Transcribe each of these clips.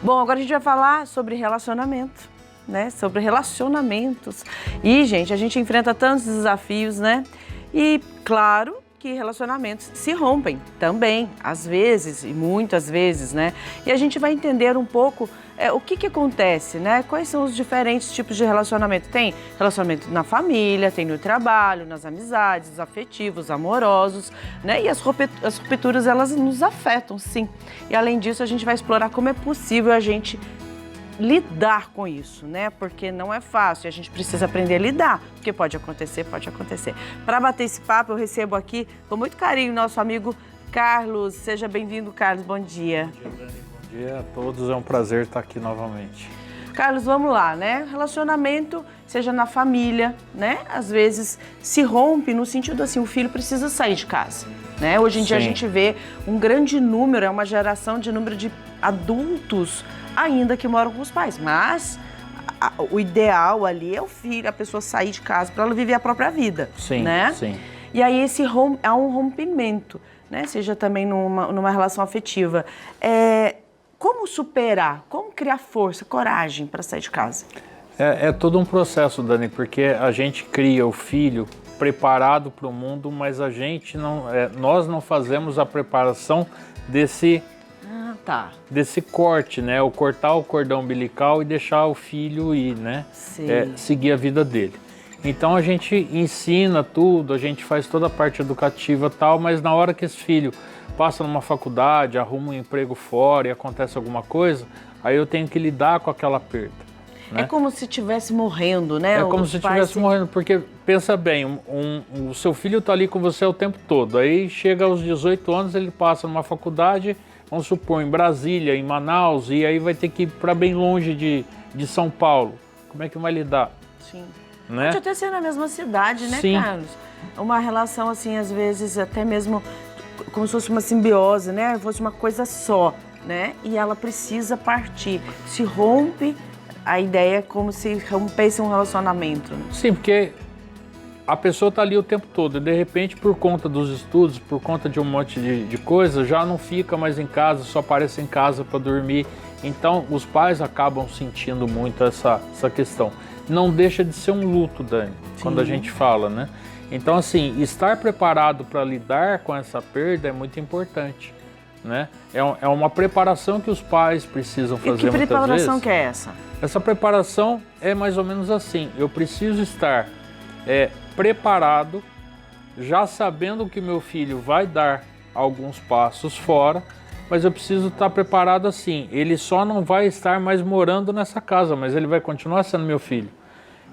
Bom, agora a gente vai falar sobre relacionamento, né? Sobre relacionamentos. E, gente, a gente enfrenta tantos desafios, né? E, claro, que relacionamentos se rompem também, às vezes e muitas vezes, né? E a gente vai entender um pouco o que acontece, né? Quais são os diferentes tipos de relacionamento. Tem relacionamento na família, tem no trabalho, nas amizades, afetivos, amorosos, né? E as rupturas, elas nos afetam, sim. E além disso, a gente vai explorar como é possível a gente lidar com isso, né? Porque não é fácil, a gente precisa aprender a lidar, porque pode acontecer, pode acontecer. Para bater esse papo, eu recebo aqui, com muito carinho, nosso amigo Carlos. Seja bem-vindo, Carlos, bom dia. Bom dia, Dani, bom dia a todos, é um prazer estar aqui novamente. Carlos, vamos lá, né? Relacionamento, seja na família, né? Às vezes se rompe no sentido assim, o filho precisa sair de casa, né? Hoje em dia a gente vê um grande número, é uma geração de número de adultos ainda que moram com os pais, mas o ideal ali é o filho, a pessoa sair de casa para ela viver a própria vida, sim, né? Sim. E aí há um rompimento, né? Seja também numa relação afetiva. Como superar, como criar força, coragem para sair de casa? É todo um processo, Dani, porque a gente cria o filho preparado para o mundo, mas a gente nós não fazemos a preparação desse corte, né? O cortar o cordão umbilical e deixar o filho ir, né? Seguir a vida dele. Então a gente ensina tudo, a gente faz toda a parte educativa e tal, mas na hora que esse filho passa numa faculdade, arruma um emprego fora e acontece alguma coisa, aí eu tenho que lidar com aquela perda. Né? É como se estivesse morrendo, né? É como se estivesse morrendo, porque pensa bem, o seu filho está ali com você o tempo todo, aí chega aos 18 anos, ele passa numa faculdade, vamos supor, em Brasília, em Manaus, e aí vai ter que ir para bem longe de São Paulo. Como é que vai lidar? Sim. Né? Pode até ser na mesma cidade, né, Sim. Carlos? Uma relação, assim, às vezes, até mesmo como se fosse uma simbiose, né? Fosse uma coisa só, né? E ela precisa partir. Se rompe, a ideia é como se rompesse um relacionamento. Né? Sim, porque a pessoa está ali o tempo todo e de repente, por conta dos estudos, por conta de um monte de coisa, já não fica mais em casa, só aparece em casa para dormir. Então, os pais acabam sentindo muito essa questão. Não deixa de ser um luto, Dani, quando a gente fala, né? Então, assim, estar preparado para lidar com essa perda é muito importante, né? É uma preparação que os pais precisam fazer muitas vezes. E que preparação que é essa? Essa preparação é mais ou menos assim, eu preciso estar preparado, já sabendo que meu filho vai dar alguns passos fora, mas eu preciso estar preparado assim, ele só não vai estar mais morando nessa casa, mas ele vai continuar sendo meu filho.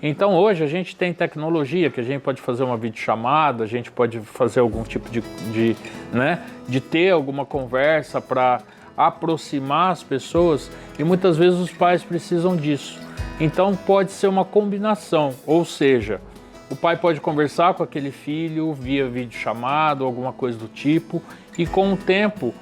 Então hoje a gente tem tecnologia, que a gente pode fazer uma videochamada, a gente pode fazer algum tipo de ter alguma conversa para aproximar as pessoas, e muitas vezes os pais precisam disso. Então pode ser uma combinação, ou seja, o pai pode conversar com aquele filho via videochamada ou alguma coisa do tipo, e com o tempo,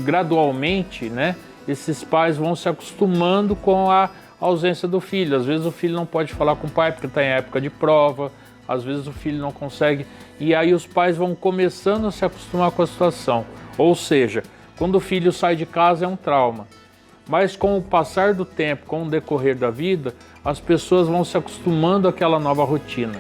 gradualmente, né, esses pais vão se acostumando com a ausência do filho. Às vezes o filho não pode falar com o pai porque está em época de prova, às vezes o filho não consegue, e aí os pais vão começando a se acostumar com a situação. Ou seja, quando o filho sai de casa é um trauma. Mas com o passar do tempo, com o decorrer da vida, as pessoas vão se acostumando àquela nova rotina.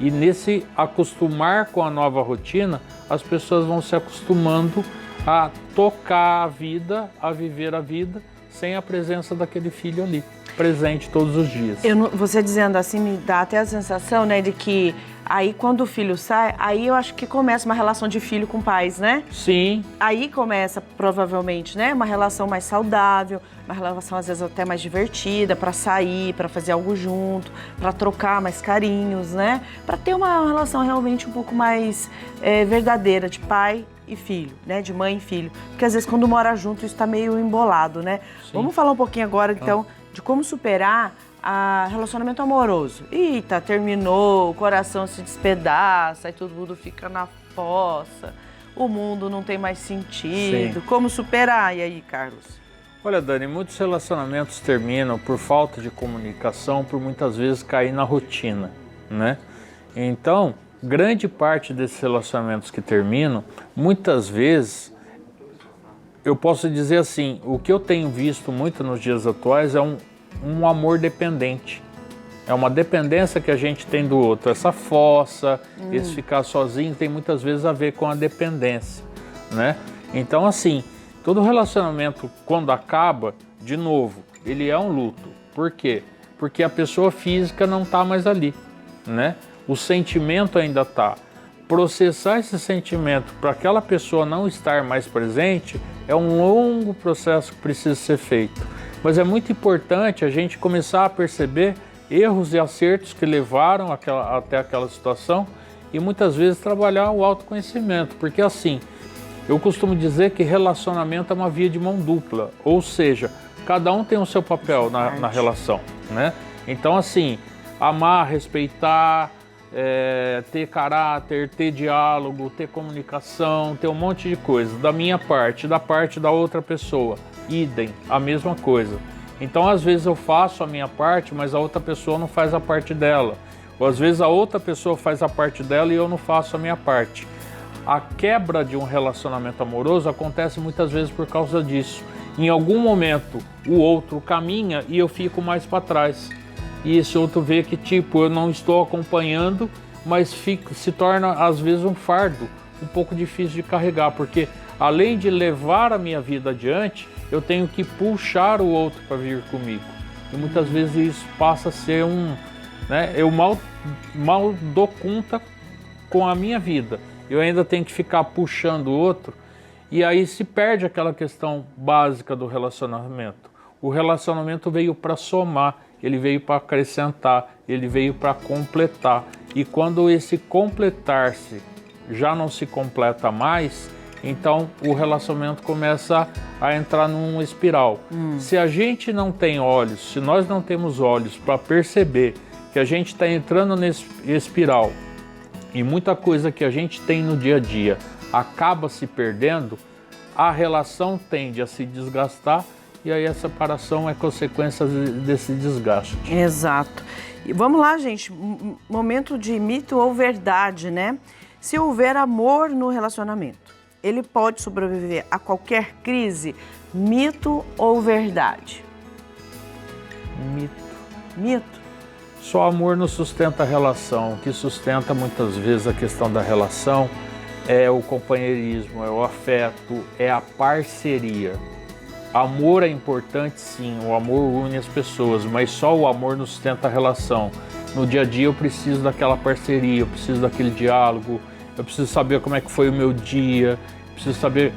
E nesse acostumar com a nova rotina, as pessoas vão se acostumando a tocar a vida, a viver a vida, sem a presença daquele filho ali, presente todos os dias. Você dizendo assim, me dá até a sensação, né, de que aí quando o filho sai, aí eu acho que começa uma relação de filho com pais, né? Sim. Aí começa, provavelmente, né, uma relação mais saudável, uma relação às vezes até mais divertida, para sair, para fazer algo junto, para trocar mais carinhos, né? Para ter uma relação realmente um pouco mais verdadeira de pai e filho, né? De mãe e filho. Porque às vezes quando mora junto isso está meio embolado, né? Sim. Vamos falar um pouquinho agora, então, de como superar relacionamento amoroso. Eita, terminou, o coração se despedaça, e todo mundo fica na fossa, o mundo não tem mais sentido. Sim. Como superar? E aí, Carlos? Olha, Dani, muitos relacionamentos terminam por falta de comunicação, por muitas vezes cair na rotina, né? Então, grande parte desses relacionamentos que terminam, muitas vezes, eu posso dizer assim, o que eu tenho visto muito nos dias atuais é um amor dependente. É uma dependência que a gente tem do outro. Essa fossa, esse ficar sozinho tem muitas vezes a ver com a dependência, né? Então, assim, todo relacionamento, quando acaba, de novo, ele é um luto. Por quê? Porque a pessoa física não está mais ali, né? O sentimento ainda está. Processar esse sentimento para aquela pessoa não estar mais presente é um longo processo que precisa ser feito. Mas é muito importante a gente começar a perceber erros e acertos que levaram até aquela situação e muitas vezes trabalhar o autoconhecimento, porque assim, eu costumo dizer que relacionamento é uma via de mão dupla, ou seja, cada um tem o seu papel na relação, né? Então assim, amar, respeitar, ter caráter, ter diálogo, ter comunicação, ter um monte de coisa, da minha parte, da parte da outra pessoa, idem, a mesma coisa. Então, às vezes eu faço a minha parte, mas a outra pessoa não faz a parte dela. Ou às vezes a outra pessoa faz a parte dela e eu não faço a minha parte. A quebra de um relacionamento amoroso acontece muitas vezes por causa disso. Em algum momento o outro caminha e eu fico mais para trás. E esse outro vê que tipo, eu não estou acompanhando, mas se torna às vezes um fardo um pouco difícil de carregar, porque além de levar a minha vida adiante, eu tenho que puxar o outro para vir comigo. E muitas vezes isso passa a ser eu mal dou conta com a minha vida. Eu ainda tenho que ficar puxando o outro e aí se perde aquela questão básica do relacionamento. O relacionamento veio para somar, ele veio para acrescentar, ele veio para completar. E quando esse completar-se já não se completa mais, então o relacionamento começa a entrar num espiral. Se a gente não tem olhos, se nós não temos olhos para perceber que a gente está entrando nesse espiral e muita coisa que a gente tem no dia a dia acaba se perdendo, a relação tende a se desgastar e aí a separação é consequência desse desgaste. Exato. E vamos lá, gente, momento de mito ou verdade, né? Se houver amor no relacionamento, ele pode sobreviver a qualquer crise? Mito ou verdade? Mito. Mito? Só amor não sustenta a relação. O que sustenta muitas vezes a questão da relação é o companheirismo, é o afeto, é a parceria. Amor é importante sim, o amor une as pessoas, mas só o amor não sustenta a relação. No dia a dia eu preciso daquela parceria, eu preciso daquele diálogo, eu preciso saber como é que foi o meu dia, preciso saber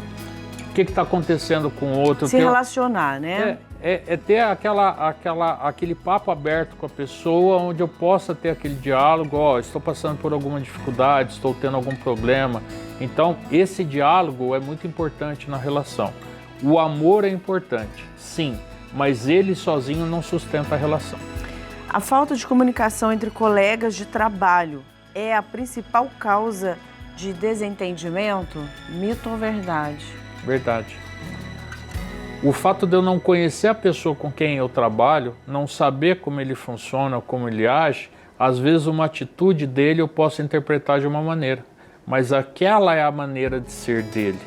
o que está acontecendo com o outro. Se relacionar, né? É ter aquele papo aberto com a pessoa, onde eu possa ter aquele diálogo, estou passando por alguma dificuldade, estou tendo algum problema. Então, esse diálogo é muito importante na relação. O amor é importante, sim, mas ele sozinho não sustenta a relação. A falta de comunicação entre colegas de trabalho é a principal causa de desentendimento? Mito ou verdade? Verdade. O fato de eu não conhecer a pessoa com quem eu trabalho, não saber como ele funciona, como ele age, às vezes uma atitude dele eu posso interpretar de uma maneira, mas aquela é a maneira de ser dele.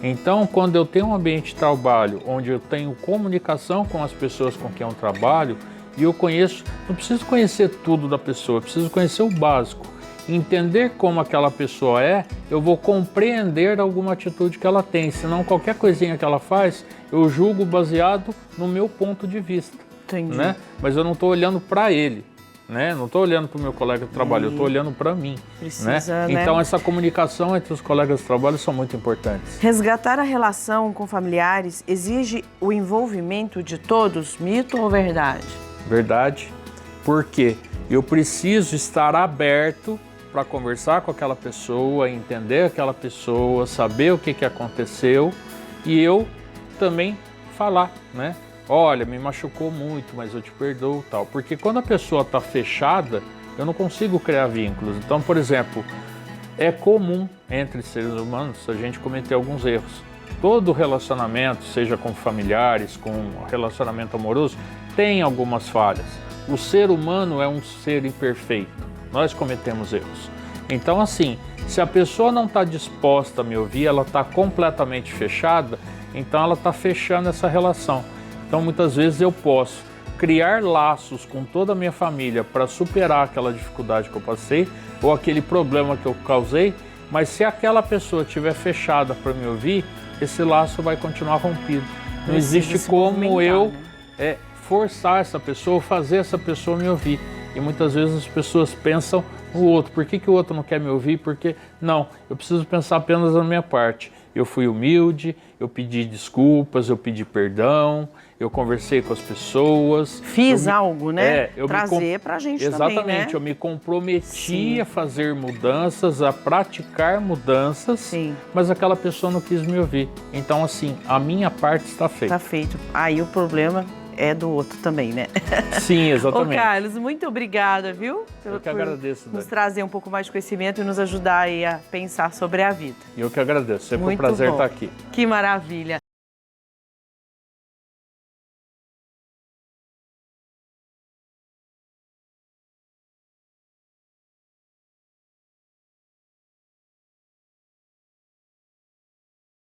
Então, quando eu tenho um ambiente de trabalho onde eu tenho comunicação com as pessoas com quem eu trabalho, e eu conheço, não preciso conhecer tudo da pessoa, eu preciso conhecer o básico. Entender como aquela pessoa é, eu vou compreender alguma atitude que ela tem, senão qualquer coisinha que ela faz, eu julgo baseado no meu ponto de vista. Entendi. Né? Mas eu não estou olhando para ele, né? Não estou olhando para o meu colega de trabalho, eu estou olhando para mim. Precisa, né? Então essa comunicação entre os colegas de trabalho são muito importantes. Resgatar a relação com familiares exige o envolvimento de todos, mito ou verdade? Verdade, porque eu preciso estar aberto para conversar com aquela pessoa, entender aquela pessoa, saber o que aconteceu e eu também falar, né? Olha, me machucou muito, mas eu te perdoo, tal. Porque quando a pessoa está fechada, eu não consigo criar vínculos. Então, por exemplo, é comum entre seres humanos a gente cometer alguns erros. Todo relacionamento, seja com familiares, com relacionamento amoroso, tem algumas falhas. O ser humano é um ser imperfeito. Nós cometemos erros. Então, assim, se a pessoa não está disposta a me ouvir, ela está completamente fechada, então ela está fechando essa relação. Então muitas vezes eu posso criar laços com toda a minha família para superar aquela dificuldade que eu passei ou aquele problema que eu causei, mas se aquela pessoa estiver fechada para me ouvir, esse laço vai continuar rompido. Não existe como eu forçar essa pessoa ou fazer essa pessoa me ouvir. E muitas vezes as pessoas pensam no outro. Por que o outro não quer me ouvir? Porque não, eu preciso pensar apenas na minha parte. Eu fui humilde, eu pedi desculpas, eu pedi perdão, eu conversei com as pessoas. Fiz algo, né? Eu trazer pra gente exatamente, também, né? Eu me comprometi a fazer mudanças, a praticar mudanças, mas aquela pessoa não quis me ouvir. Então, assim, a minha parte está feita. Está feito. Aí o problema é do outro também, né? Sim, exatamente. Ô, Carlos, muito obrigada, viu? Eu que agradeço, nos Dani. trazer um pouco mais de conhecimento e nos ajudar aí a pensar sobre a vida. Eu que agradeço. Sempre muito um prazer bom. estar aqui. Que maravilha.